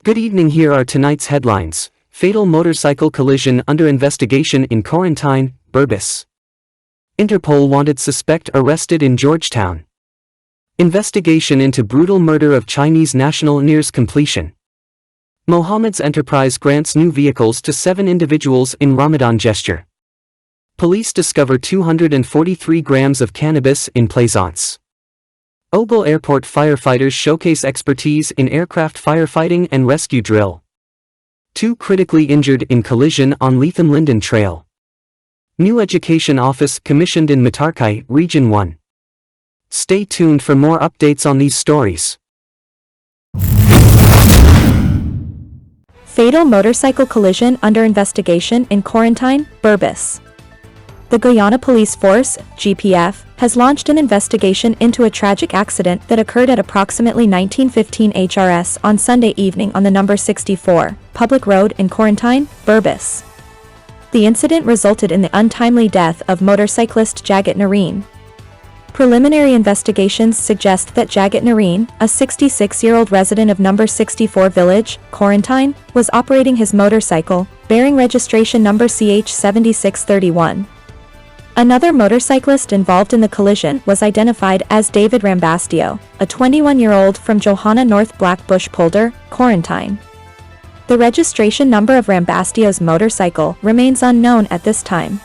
Good evening, here are tonight's headlines. Fatal motorcycle collision under investigation in Corentyne, Berbice. Interpol wanted suspect arrested in Georgetown. Investigation into brutal murder of Chinese national nears completion. Mohameds Enterprise grants new vehicles to 7 individuals in Ramadan gesture. Police discover 243 grams of cannabis in Plaisance. Ogle Airport firefighters showcase expertise in aircraft firefighting and rescue drill. 2 critically injured in collision on Lethem-Linden Trail. New education office commissioned in Matarkai, Region 1. Stay tuned for more updates on these stories. Fatal motorcycle collision under investigation in Corentyne, Berbice. The Guyana Police Force, GPF, has launched an investigation into a tragic accident that occurred at approximately 1915 HRS on Sunday evening on the number 64 public road in Corentyne, Berbice. The incident resulted in the untimely death of motorcyclist Jagat Nareen. Preliminary investigations suggest that Jagat Nareen, a 66-year-old resident of number 64 village, Corentyne, was operating his motorcycle, bearing registration number CH7631. Another motorcyclist involved in the collision was identified as David Rambastio, a 21-year-old from Johanna North Blackbush Polder, Corentyne. The registration number of Rambastio's motorcycle remains unknown at this time.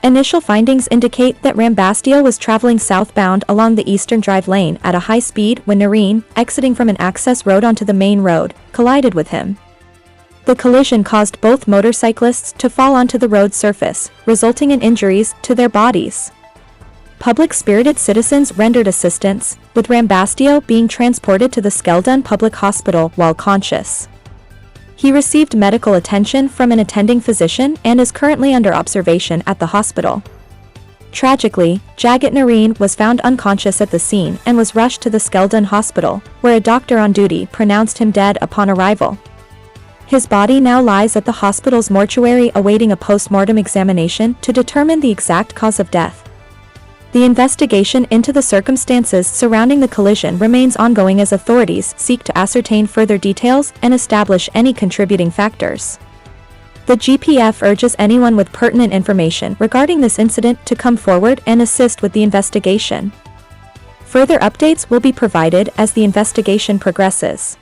Initial findings indicate that Rambastio was traveling southbound along the eastern drive lane at a high speed when Nareen, exiting from an access road onto the main road, collided with him. The collision caused both motorcyclists to fall onto the road surface, resulting in injuries to their bodies. Public-spirited citizens rendered assistance, with Rambastio being transported to the Skeldon Public Hospital while conscious. He received medical attention from an attending physician and is currently under observation at the hospital. Tragically, Jagat Nareen was found unconscious at the scene and was rushed to the Skeldon Hospital, where a doctor on duty pronounced him dead upon arrival. His body now lies at the hospital's mortuary awaiting a post-mortem examination to determine the exact cause of death. The investigation into the circumstances surrounding the collision remains ongoing as authorities seek to ascertain further details and establish any contributing factors. The GPF urges anyone with pertinent information regarding this incident to come forward and assist with the investigation. Further updates will be provided as the investigation progresses.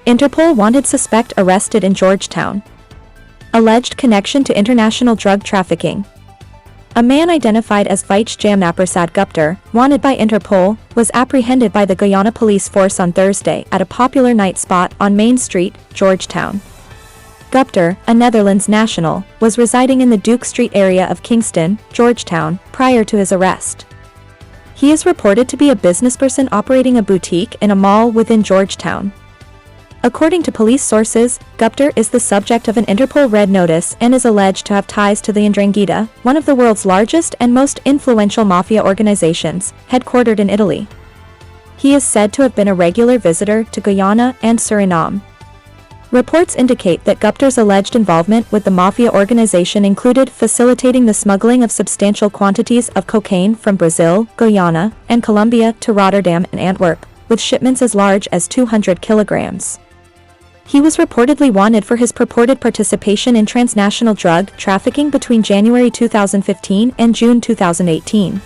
Interpol wanted suspect arrested in Georgetown. Alleged connection to international drug trafficking. A man identified as Vaich Jamnaprasad Guptar, wanted by Interpol, was apprehended by the Guyana Police Force on Thursday at a popular night spot on Main Street, Georgetown. Guptar, a Netherlands national, was residing in the Duke Street area of Kingston, Georgetown, prior to his arrest. He is reported to be a businessperson operating a boutique in a mall within Georgetown. According to police sources, Guptar is the subject of an Interpol Red Notice and is alleged to have ties to the Ndrangheta, one of the world's largest and most influential mafia organizations, headquartered in Italy. He is said to have been a regular visitor to Guyana and Suriname. Reports indicate that Guptar's alleged involvement with the mafia organization included facilitating the smuggling of substantial quantities of cocaine from Brazil, Guyana, and Colombia to Rotterdam and Antwerp, with shipments as large as 200 kilograms. He was reportedly wanted for his purported participation in transnational drug trafficking between January 2015 and June 2018.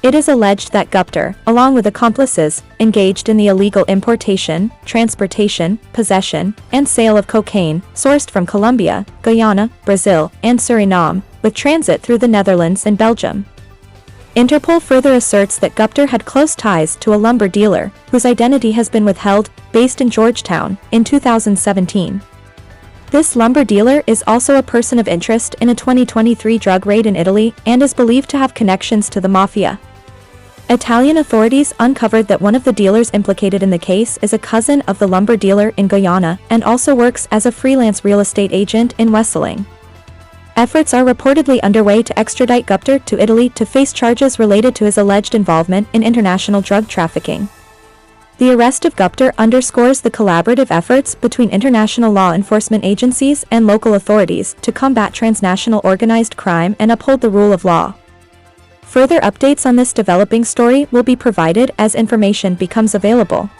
It is alleged that Guptar, along with accomplices, engaged in the illegal importation, transportation, possession, and sale of cocaine, sourced from Colombia, Guyana, Brazil, and Suriname, with transit through the Netherlands and Belgium. Interpol further asserts that Guptar had close ties to a lumber dealer, whose identity has been withheld, based in Georgetown, in 2017. This lumber dealer is also a person of interest in a 2023 drug raid in Italy and is believed to have connections to the mafia. Italian authorities uncovered that one of the dealers implicated in the case is a cousin of the lumber dealer in Guyana and also works as a freelance real estate agent in Wesseling. Efforts are reportedly underway to extradite Guptar to Italy to face charges related to his alleged involvement in international drug trafficking. The arrest of Guptar underscores the collaborative efforts between international law enforcement agencies and local authorities to combat transnational organized crime and uphold the rule of law. Further updates on this developing story will be provided as information becomes available.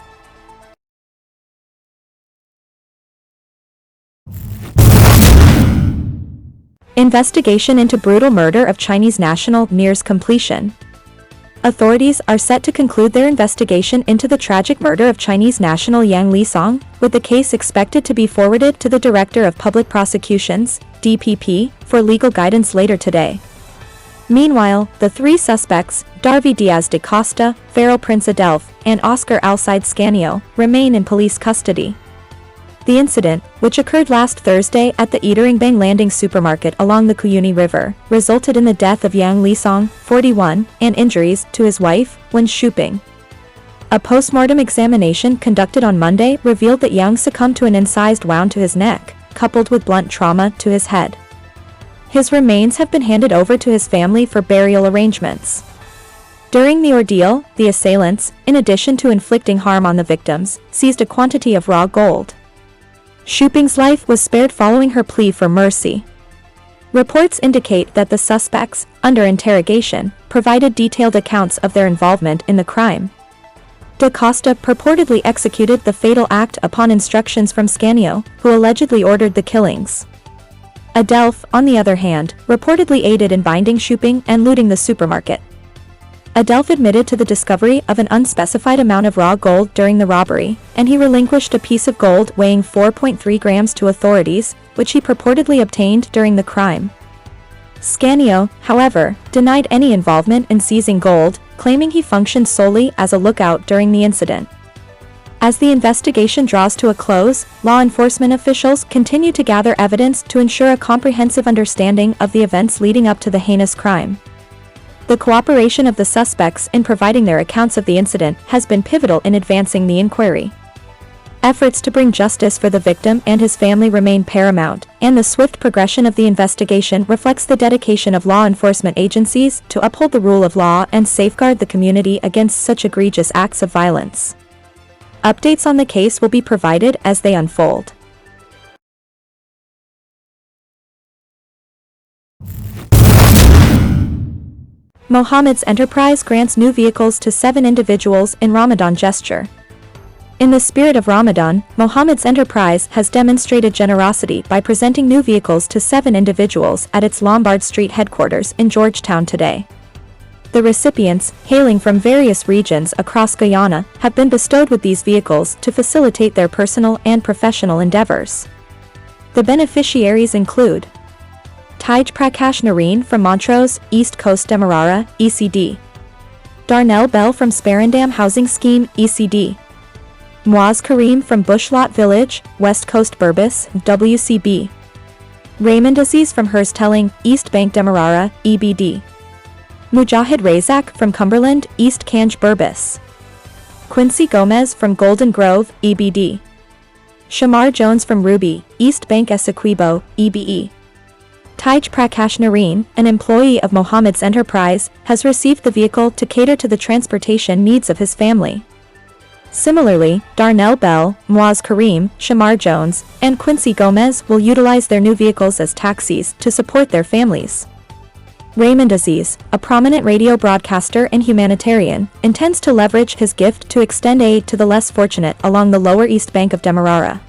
Investigation into brutal murder of Chinese national nears completion. Authorities are set to conclude their investigation into the tragic murder of Chinese national Yang Lisong, with the case expected to be forwarded to the Director of Public Prosecutions, DPP, for legal guidance later today. Meanwhile, the three suspects, Darvi Diaz de Costa, Farrell Prince Adelph, and Oscar Alcide Scanio, remain in police custody. The incident, which occurred last Thursday at the Iterengbang Landing supermarket along the Cuyuni River, resulted in the death of Yang Lisong, 41, and injuries to his wife, Wen Shuping. A post-mortem examination conducted on Monday revealed that Yang succumbed to an incised wound to his neck, coupled with blunt trauma to his head. His remains have been handed over to his family for burial arrangements. During the ordeal, the assailants, in addition to inflicting harm on the victims, seized a quantity of raw gold. Shuping's life was spared following her plea for mercy. Reports indicate that the suspects, under interrogation, provided detailed accounts of their involvement in the crime. Da Costa purportedly executed the fatal act upon instructions from Scanio, who allegedly ordered the killings. Adelph, on the other hand, reportedly aided in binding Shuping and looting the supermarket. Adelph admitted to the discovery of an unspecified amount of raw gold during the robbery, and he relinquished a piece of gold weighing 4.3 grams to authorities, which he purportedly obtained during the crime. Scanio, however, denied any involvement in seizing gold, claiming he functioned solely as a lookout during the incident. As the investigation draws to a close, law enforcement officials continue to gather evidence to ensure a comprehensive understanding of the events leading up to the heinous crime. The cooperation of the suspects in providing their accounts of the incident has been pivotal in advancing the inquiry. Efforts to bring justice for the victim and his family remain paramount, and the swift progression of the investigation reflects the dedication of law enforcement agencies to uphold the rule of law and safeguard the community against such egregious acts of violence. Updates on the case will be provided as they unfold. Mohameds Enterprise grants new vehicles to 7 individuals in Ramadan gesture. In the spirit of Ramadan, Mohameds Enterprise has demonstrated generosity by presenting new vehicles to 7 individuals at its Lombard Street headquarters in Georgetown today. The recipients, hailing from various regions across Guyana, have been bestowed with these vehicles to facilitate their personal and professional endeavors. The beneficiaries include Tej Prakash Nareen from Montrose, East Coast Demerara, ECD. Darnell Bell from Sparendam Housing Scheme, ECD. Muaz Karim from Bushlot Village, West Coast Berbice, WCB. Raymond Aziz from Hearst-Telling, East Bank Demerara, EBD. Mujahid Razak from Cumberland, East Kanj Berbice. Quincy Gomez from Golden Grove, EBD. Shamar Jones from Ruby, East Bank Essequibo, EBE. Tej Prakash Nareen, an employee of Mohameds Enterprise, has received the vehicle to cater to the transportation needs of his family. Similarly, Darnell Bell, Muaz Karim, Shamar Jones, and Quincy Gomez will utilize their new vehicles as taxis to support their families. Raymond Aziz, a prominent radio broadcaster and humanitarian, intends to leverage his gift to extend aid to the less fortunate along the lower east bank of Demerara.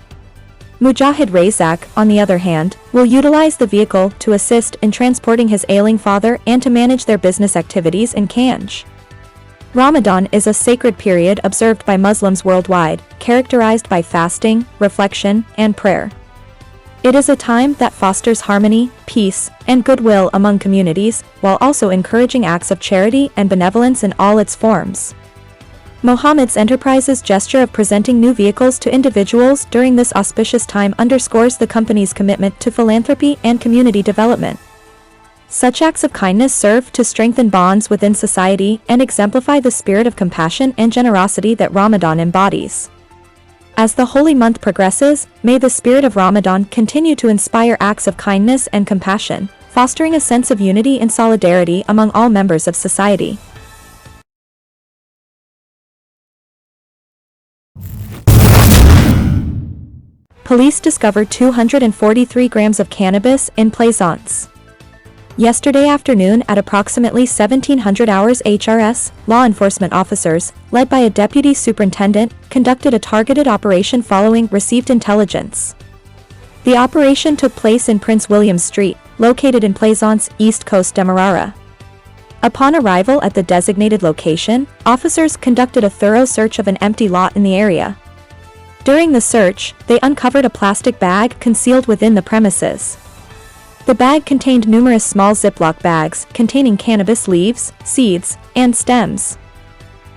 Mujahid Razak, on the other hand, will utilize the vehicle to assist in transporting his ailing father and to manage their business activities in Kanj. Ramadan is a sacred period observed by Muslims worldwide, characterized by fasting, reflection, and prayer. It is a time that fosters harmony, peace, and goodwill among communities, while also encouraging acts of charity and benevolence in all its forms. Mohameds Enterprise's gesture of presenting new vehicles to individuals during this auspicious time underscores the company's commitment to philanthropy and community development. Such acts of kindness serve to strengthen bonds within society and exemplify the spirit of compassion and generosity that Ramadan embodies. As the holy month progresses, may the spirit of Ramadan continue to inspire acts of kindness and compassion, fostering a sense of unity and solidarity among all members of society. Police discovered 243 grams of cannabis in Plaisance. Yesterday afternoon at approximately 1700 hours HRS, law enforcement officers, led by a deputy superintendent, conducted a targeted operation following received intelligence. The operation took place in Prince William Street, located in Plaisance, East Coast Demerara. Upon arrival at the designated location, officers conducted a thorough search of an empty lot in the area. During the search, they uncovered a plastic bag concealed within the premises. The bag contained numerous small Ziploc bags containing cannabis leaves, seeds, and stems.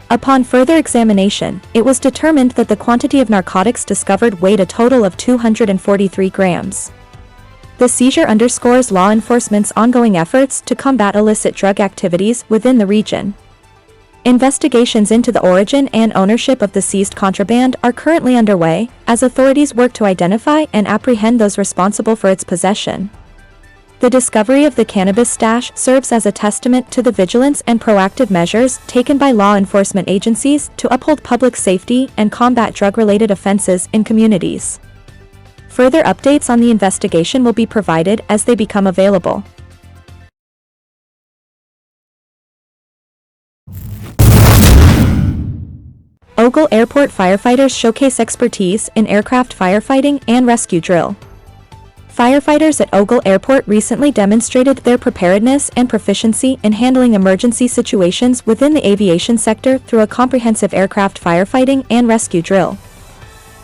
Upon further examination, it was determined that the quantity of narcotics discovered weighed a total of 243 grams. The seizure underscores law enforcement's ongoing efforts to combat illicit drug activities within the region. Investigations into the origin and ownership of the seized contraband are currently underway, as authorities work to identify and apprehend those responsible for its possession. The discovery of the cannabis stash serves as a testament to the vigilance and proactive measures taken by law enforcement agencies to uphold public safety and combat drug-related offenses in communities. Further updates on the investigation will be provided as they become available. Ogle Airport firefighters showcase expertise in aircraft firefighting and rescue drill. Firefighters at Ogle Airport recently demonstrated their preparedness and proficiency in handling emergency situations within the aviation sector through a comprehensive aircraft firefighting and rescue drill.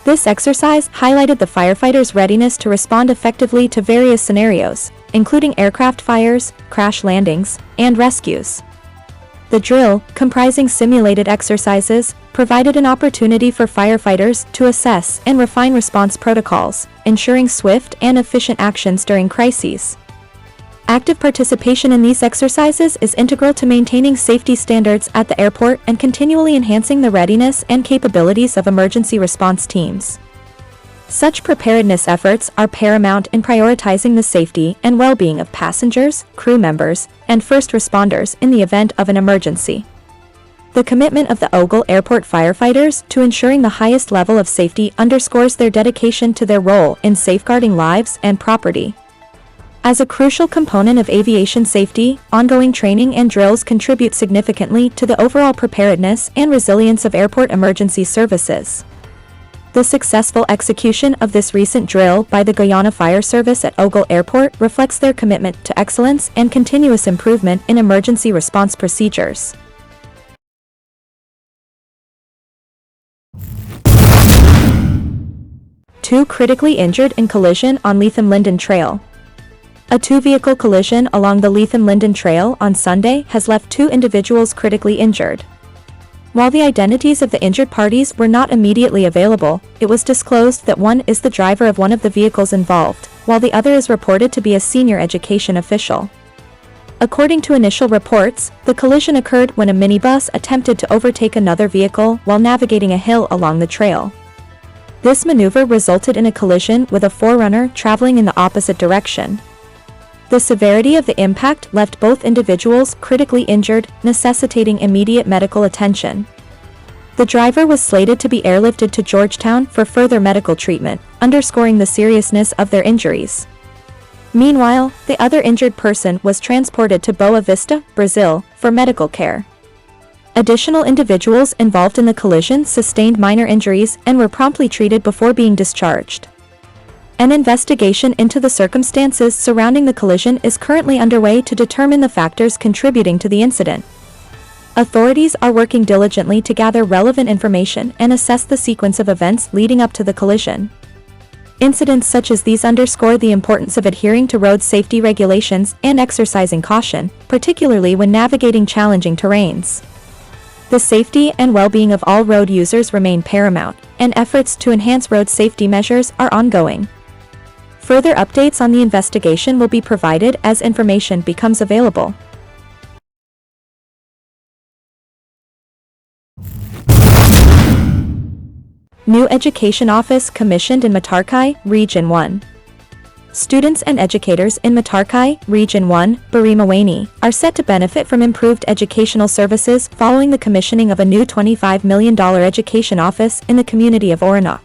This exercise highlighted the firefighters' readiness to respond effectively to various scenarios, including aircraft fires, crash landings, and rescues. The drill, comprising simulated exercises, provided an opportunity for firefighters to assess and refine response protocols, ensuring swift and efficient actions during crises. Active participation in these exercises is integral to maintaining safety standards at the airport and continually enhancing the readiness and capabilities of emergency response teams. Such preparedness efforts are paramount in prioritizing the safety and well-being of passengers, crew members, and first responders in the event of an emergency. The commitment of the Ogle Airport firefighters to ensuring the highest level of safety underscores their dedication to their role in safeguarding lives and property. As a crucial component of aviation safety, ongoing training and drills contribute significantly to the overall preparedness and resilience of airport emergency services. The successful execution of this recent drill by the Guyana Fire Service at Ogle Airport reflects their commitment to excellence and continuous improvement in emergency response procedures. Two critically injured in collision on Lethem-Linden Trail. A two-vehicle collision along the Lethem-Linden Trail on Sunday has left two individuals critically injured. While the identities of the injured parties were not immediately available, it was disclosed that one is the driver of one of the vehicles involved, while the other is reported to be a senior education official. According to initial reports, the collision occurred when a minibus attempted to overtake another vehicle while navigating a hill along the trail. This maneuver resulted in a collision with a forerunner traveling in the opposite direction. The severity of the impact left both individuals critically injured, necessitating immediate medical attention. The driver was slated to be airlifted to Georgetown for further medical treatment, underscoring the seriousness of their injuries. Meanwhile, the other injured person was transported to Boa Vista, Brazil, for medical care. Additional individuals involved in the collision sustained minor injuries and were promptly treated before being discharged. An investigation into the circumstances surrounding the collision is currently underway to determine the factors contributing to the incident. Authorities are working diligently to gather relevant information and assess the sequence of events leading up to the collision. Incidents such as these underscore the importance of adhering to road safety regulations and exercising caution, particularly when navigating challenging terrains. The safety and well-being of all road users remain paramount, and efforts to enhance road safety measures are ongoing. Further updates on the investigation will be provided as information becomes available. New Education Office commissioned in Matarkai, Region 1. Students and educators in Matarkai, Region 1, Berbice, are set to benefit from improved educational services following the commissioning of a new $25 million education office in the community of Orenok.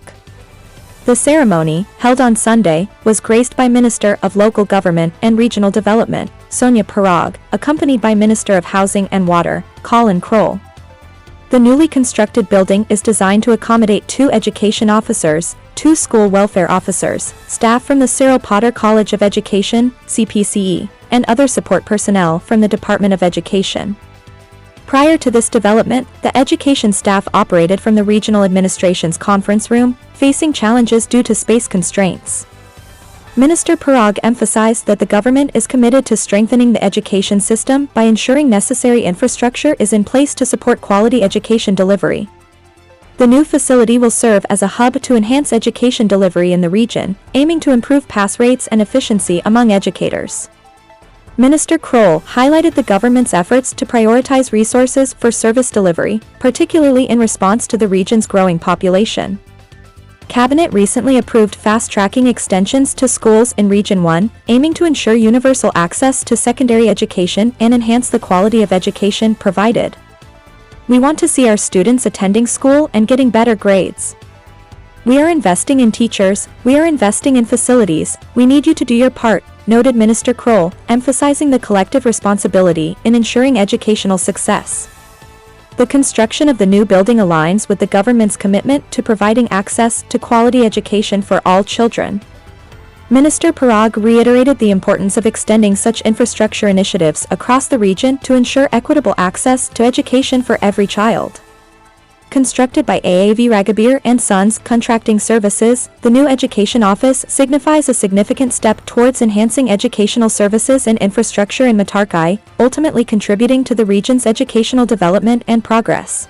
The ceremony, held on Sunday, was graced by Minister of Local Government and Regional Development, Sonia Parag, accompanied by Minister of Housing and Water, Colin Kroll. The newly constructed building is designed to accommodate 2 education officers, 2 school welfare officers, staff from the Cyril Potter College of Education, CPCE, and other support personnel from the Department of Education. Prior to this development, the education staff operated from the regional administration's conference room, facing challenges due to space constraints. Minister Parag emphasized that the government is committed to strengthening the education system by ensuring necessary infrastructure is in place to support quality education delivery. The new facility will serve as a hub to enhance education delivery in the region, aiming to improve pass rates and efficiency among educators. Minister Kroll highlighted the government's efforts to prioritize resources for service delivery, particularly in response to the region's growing population. Cabinet recently approved fast-tracking extensions to schools in Region 1, aiming to ensure universal access to secondary education and enhance the quality of education provided. We want to see our students attending school and getting better grades. We are investing in teachers, we are investing in facilities, we need you to do your part, noted Minister Kroll, emphasizing the collective responsibility in ensuring educational success. The construction of the new building aligns with the government's commitment to providing access to quality education for all children. Minister Parag reiterated the importance of extending such infrastructure initiatives across the region to ensure equitable access to education for every child. Constructed by AAV Ragabir and Sons Contracting Services, the new education office signifies a significant step towards enhancing educational services and infrastructure in Matarkai, ultimately contributing to the region's educational development and progress.